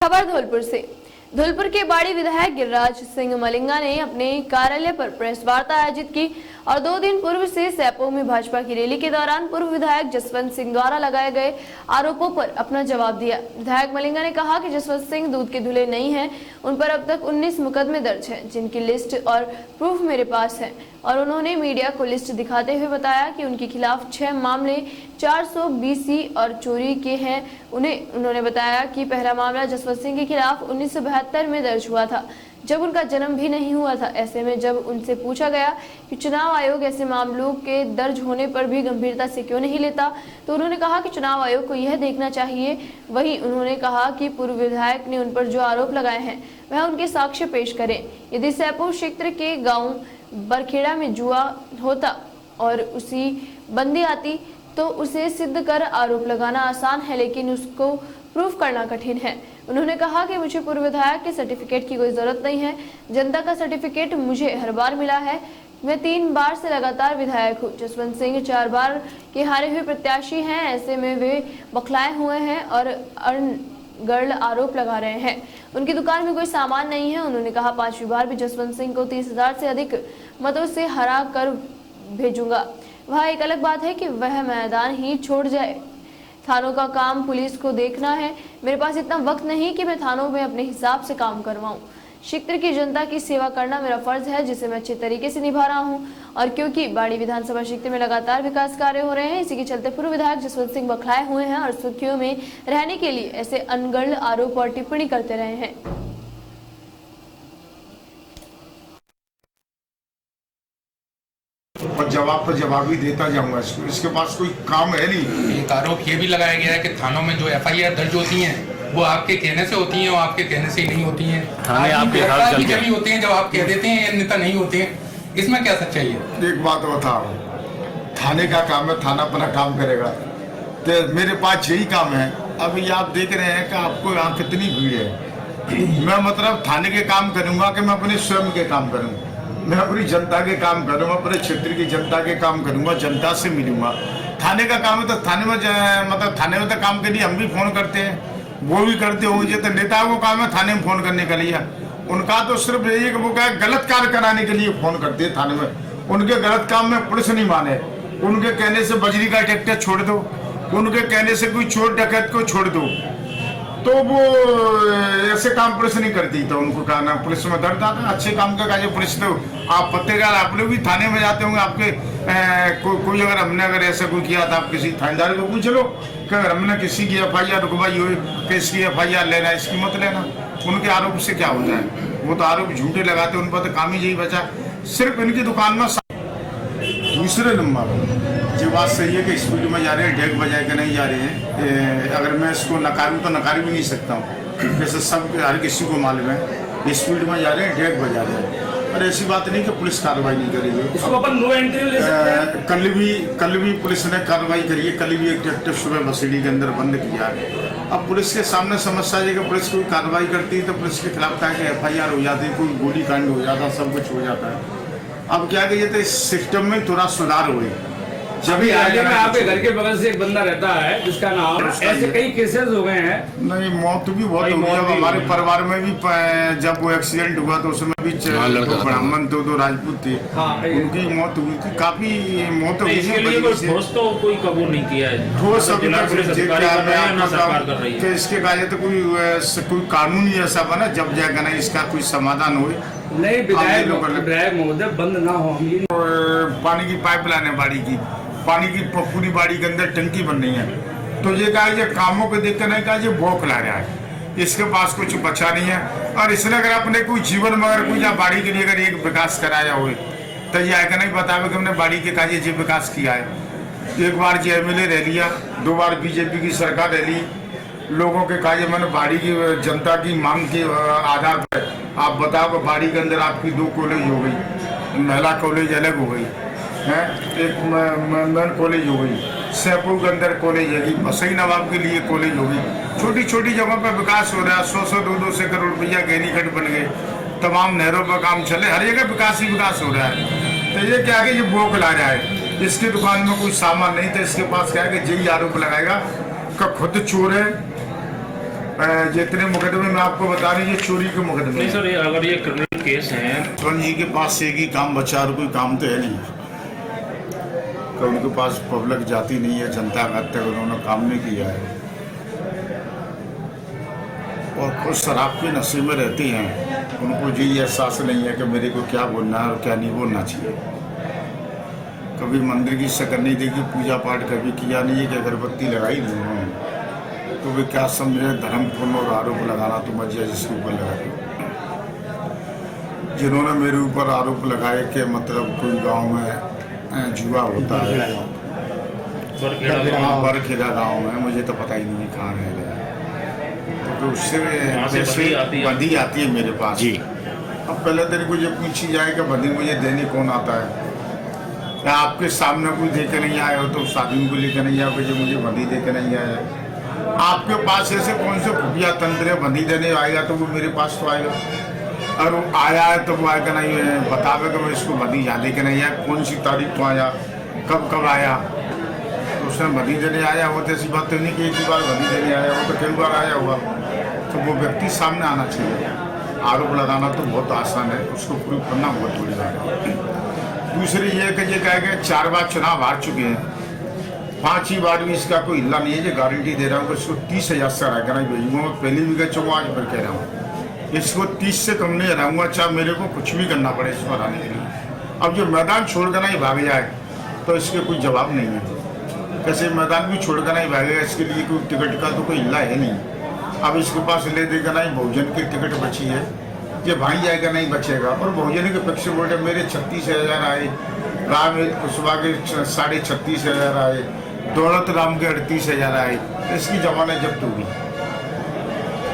खबर धौलपुर से। धौलपुर के बाड़ी विधायक गिरिराज सिंह मलिंगा ने अपने कार्यालय पर प्रेस वार्ता आयोजित की और 2 दिन पूर्व से सैपो में भाजपा की रैली के दौरान पूर्व विधायक जसवंत सिंह द्वारा लगाए गए आरोपों पर अपना जवाब दिया। विधायक मलिंगा ने कहा कि जसवंत सिंह दूध के धुले नहीं हैं, उन पर अब तक 19 मुकदमे दर्ज हैं, जिनकी लिस्ट और प्रूफ मेरे पास है। और उन्होंने मीडिया को लिस्ट दिखाते हुए बताया कि उनके खिलाफ 6 मामले 420 और चोरी के हैं। उन्होंने बताया कि पहला मामला जसवंत सिंह के खिलाफ 1972 में दर्ज हुआ था, जब उनका जन्म भी नहीं हुआ था। ऐसे में जब उनसे पूछा गया कि चुनाव आयोग ऐसे मामलों के दर्ज होने पर भी गंभीरता से क्यों नहीं लेता, तो उन्होंने कहा कि चुनाव आयोग को यह देखना चाहिए। वहीं उन्होंने कहा कि पूर्व विधायक ने उन पर जो आरोप लगाए हैं वह उनके साक्ष्य पेश करें। यदि सैपो क्षेत्र के गाँव बरखेड़ा में जुआ होता और उसी बंदी आती तो उसे सिद्ध कर आरोप लगाना आसान है, लेकिन उसको प्रूफ करना कठिन है। उन्होंने कहा कि मुझे पूर्व विधायक के सर्टिफिकेट की कोई जरूरत नहीं है, जनता का सर्टिफिकेट मुझे हर बार मिला है। मैं 3 बार से लगातार विधायक हूँ। जसवंत सिंह 4 बार के हारे हुए प्रत्याशी हैं। ऐसे में वे बौखलाए हुए हैं और गर्ल आरोप लगा रहे हैं। उनकी दुकान में कोई सामान नहीं है। उन्होंने कहा 5वीं बार भी जसवंत सिंह को 30,000 से अधिक मतों से हरा कर भेजूंगा। वह एक अलग बात है कि वह मैदान ही छोड़ जाए। थानों का काम पुलिस को देखना है। मेरे पास इतना वक्त नहीं कि मैं थानों में अपने हिसाब से काम करवाऊं। क्षेत्र की जनता की सेवा करना मेरा फर्ज है, जिसे मैं अच्छे तरीके से निभा रहा हूं। और क्योंकि बाड़ी विधानसभा क्षेत्र में लगातार विकास कार्य हो रहे हैं, इसी के चलते पूर्व विधायक जसवंत सिंह बौखलाए हुए हैं और सुर्खियों में रहने के लिए ऐसे अनगढ़ आरोप और टिप्पणी करते रहे हैं। और जवाब पर जवाब ही देता जाऊंगा। इसके पास कोई काम है नहीं। एक आरोप ये भी लगाया गया है कि थानों में जो एफआईआर दर्ज होती हैं वो आपके कहने से होती हैं और आपके कहने से ही नहीं होती हैं। आपके जब होते हैं जब आप कह देते हैं अन्यथा नहीं होते हैं। इसमें क्या सच्चाई है? एक बात बताओ, थाने का काम है, थाना अपना काम करेगा। तो मेरे पास यही काम है। अभी आप देख रहे हैं कि आपको यहाँ कितनी भीड़ है। मैं मतलब थाने के काम करूंगा कि मैं अपने स्वयं के काम करूंगा। मैं अपनी जनता के काम करूंगा, अपने क्षेत्र की जनता के काम करूंगा, जनता से मिलूंगा। थाने का काम है तो थाने में मतलब थाने में तो काम के लिए हम भी फोन करते हैं, वो भी करते होंगे। तो नेताओं को काम है थाने में फोन करने का लिए। उनका तो सिर्फ यही है कि वो क्या गलत कार्य कराने के लिए फोन करते हैं थाने में। उनके गलत काम में पुलिस नहीं माने। उनके कहने से बजरी का ट्रैक्टर छोड़ दो, उनके कहने से कोई चोर डकैत को छोड़ दो, तो वो ऐसे काम पुलिस नहीं करती। तो उनको कहना पुलिस में दर्द आता है। अच्छे काम का कार्य पुलिस। तो आप पत्तेदार आप लोग भी थाने में जाते होंगे। आपके कोई अगर हमने अगर ऐसा कोई किया था, आप किसी थानेदार को पूछ लो कि अगर हमने किसी की एफआईआर रुकवाई हो कि इसकी एफआईआर लेना, इसकी मत लेना। उनके आरोप से क्या होता है? वो तो आरोप झूठे लगाते, उन पर तो काम ही यही बचा। सिर्फ इनकी दुकान में दूसरे नंबर जो बात सही है कि स्पीड में जा रहे हैं, डेग बजाए के नहीं जा रहे हैं। अगर मैं इसको नकारूं तो नकार भी नहीं सकता हूँ। जैसे सब हर किसी को मालूम है स्पीड में जा रहे हैं, डेग बजा रहे हैं। और ऐसी बात नहीं कि पुलिस कार्रवाई नहीं करेगी। इसको अपन नो एंट्री ले सकते हैं। कल भी पुलिस ने कार्रवाई करी है। कल भी एक ट्रैक्टर सुबह बसीडी के अंदर बंद किया है। अब पुलिस के सामने समस्या है कि पुलिस कोई कार्रवाई करती है तो पुलिस के खिलाफ क्या है एफआईआर हो जाती है, कोई गोली कांड हो जाता, सब कुछ हो जाता है। अब क्या कहिए तो इस सिस्टम में थोड़ा सुधार हो। जब आगे में आपके घर के बगल से एक बंदा रहता है जिसका नाम, ऐसे कई केसेस हो गए हैं। नहीं, मौत भी बहुत हो गई। हमारे परिवार में भी जब वो एक्सीडेंट हुआ तो उसमें भी ब्राह्मण दो राजपूत थे। उनकी मौत हुई थी। काफी मौत हुई थी। ठोस तो कोई कबूल नहीं किया है। ठोस इसके कार्य तो कोई कानून ही ऐसा बना जब जाएगा ना इसका कोई समाधान हो। नहीं, विधायक महोदय बंद ना हो। पानी की पाइपलाइन है बाड़ी की, पानी की पूरी बाड़ी के अंदर टंकी बन रही है। तो ये कहा ये कामों को देख कर नहीं कहा ये बौखला रहा है। इसके पास कुछ बचा नहीं है। और इसने अगर अपने कोई जीवन में अगर कोई बाड़ी के लिए अगर एक विकास कराया हो तो ये आएगा नहीं बतावे कि हमने बाड़ी के कार्य जी विकास किया है। एक बार जी एमएलए रह लिया, 2 बार बीजेपी की सरकार रह ली। लोगों के कार्य मैंने बाड़ी की जनता की मांग के आधार पर आप बताओ बाड़ी के अंदर आपकी 2 कॉलेज हो गई, महिला कॉलेज अलग हो गई है, एक मेन कॉलेज हो गई, सैपो के अंदर कॉलेज है, बसई नवाब के लिए कॉलेज हो गई। छोटी छोटी जगहों पर विकास हो रहा है। 100 200 करोड़ रुपया गहरी खड्ड बन गए, तमाम नहरों पर काम चले, हर जगह विकास ही विकास हो रहा है। तो ये क्या है कि ये बौखला रहा है। इसकी दुकान में कोई सामान नहीं था। इसके पास क्या है कि यही आरोप लगाएगा कि खुद चोर है, जितने मुकदमे मैं आपको बता रही, ये चोरी के मुकदमे नहीं सर, अगर ये क्रिमिनल केस हैं करण जी के पास एक ही काम बचा और कोई काम तो है नहीं कि उनके पास पब्लिक जाती नहीं है, जनता का तक उन्होंने काम नहीं किया है और खुद शराब के नशे में रहती हैं। उनको जी एहसास नहीं है कि मेरे को क्या बोलना है और क्या नहीं बोलना चाहिए। कभी मंदिर की शक्ल नहीं देखी, पूजा पाठ कभी किया नहीं है कि अगरबत्ती लगाई नहीं उन्होंने, तो वे क्या समझे धर्म पूर्ण और आरोप लगाना तो मत जाए जिसके ऊपर लगाए। जिन्होंने मेरे ऊपर आरोप लगाए कि मतलब कोई गांव में जुआ होता है, बरखेड़ा गांव में, मुझे तो पता ही नहीं कहाँ है, तो उससे बंदी आती है मेरे पास जी। अब पहले दिन को जब पूछी जाए कि बंदी मुझे देने कौन आता है, क्या आपके सामने कोई दे के नहीं आए हो तो शादी को लेकर नहीं आए जो मुझे बंदी दे के नहीं आया है। आपके पास ऐसे कौन से खुफिया तंत्र है, बंदी देने आएगा तो वो मेरे पास तो आएगा, और वो आया है तो वो आएगा नहीं बतावे कि मैं इसको बंदी यहाँ दे के नहीं आया, कौन सी तारीख को आया, कब कब आया, तो उसने बंदी देने आया वो तो ऐसी बात तो नहीं कि एक ही बार बंदी देने आया, वो तो कई बार आया हुआ। तो वो व्यक्ति सामने आना चाहिए। आरोप लगाना तो बहुत आसान है, उसको प्रूव करना बहुत बड़ी बात है। दूसरी ये कि ये कह गए 4 बार चुनाव हार चुके हैं, 5ही बार भी इसका कोई हिला नहीं है, ये गारंटी दे रहा हूँ कि इसको 30,000 से हरा कर नहीं भेजूंगा। मैं पहले भी कह चुका, आज फिर कह रहा हूँ इसको 30 से कम नहीं हराऊंगा, चाहे मेरे को कुछ भी करना पड़े इसको हराने के लिए। अब जो मैदान छोड़ कर नहीं भाग जाए तो इसके कोई जवाब नहीं है। कैसे मैदान भी छोड़ कर नहीं भागेगा, इसके लिए कोई टिकट का तो कोई हिला है नहीं। अब इसके पास ले देगा नहीं, बहुजन की टिकट बची है, ये भाई जाएगा नहीं बचेगा। और बहुजन के पक्ष वोट है, मेरे 36,000 आए, राम कुशवाहा के 36,500 आए, दौलत राम के 38,000 आए, इसकी जमानत जब्त होगी।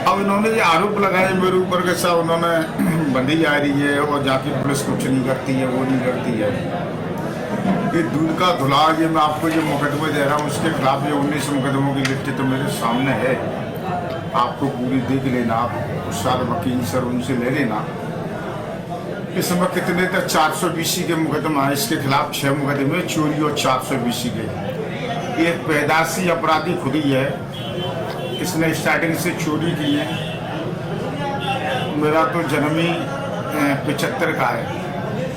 अब इन्होंने ये आरोप लगाए मेरे ऊपर के साथ उन्होंने बंदी आ रही है और जाके पुलिस कुछ नहीं करती है, वो नहीं करती है। ये दूध का धुला, ये मैं आपको जो मुकदमे दे रहा हूँ उसके खिलाफ ये 19 मुकदमों की लिस्ट तो मेरे सामने है, आपको पूरी देख लेना, आप सारे वकील सर उनसे ले लेना। इस समय कितने तक 420 के मुकदमा है इसके खिलाफ, 6 मुकदमे चोरी और 420 के। एक पैदाशी अपराधी खुद ही है, इसने स्टार्टिंग से चोरी की है। मेरा तो जन्म ही 75 का है,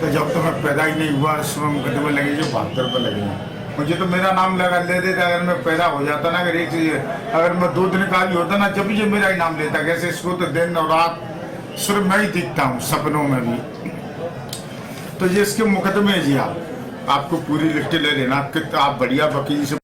तो जब तो मैं पैदा ही नहीं हुआ इसमें मुकदमे लगे जो 72 पर लगे हैं। मुझे तो मेरा नाम लगा ले देता अगर मैं पैदा हो जाता ना, अगर एक चीज अगर मैं 2 दिन का भी होता ना, जब ये मेरा ही नाम लेता। कैसे इसको तो दिन और रात सिर्फ मैं ही दिखता हूँ सपनों में भी। तो ये इसके मुकदमे जी आपको पूरी लिस्ट ले लेना कि आप बढ़िया वकील से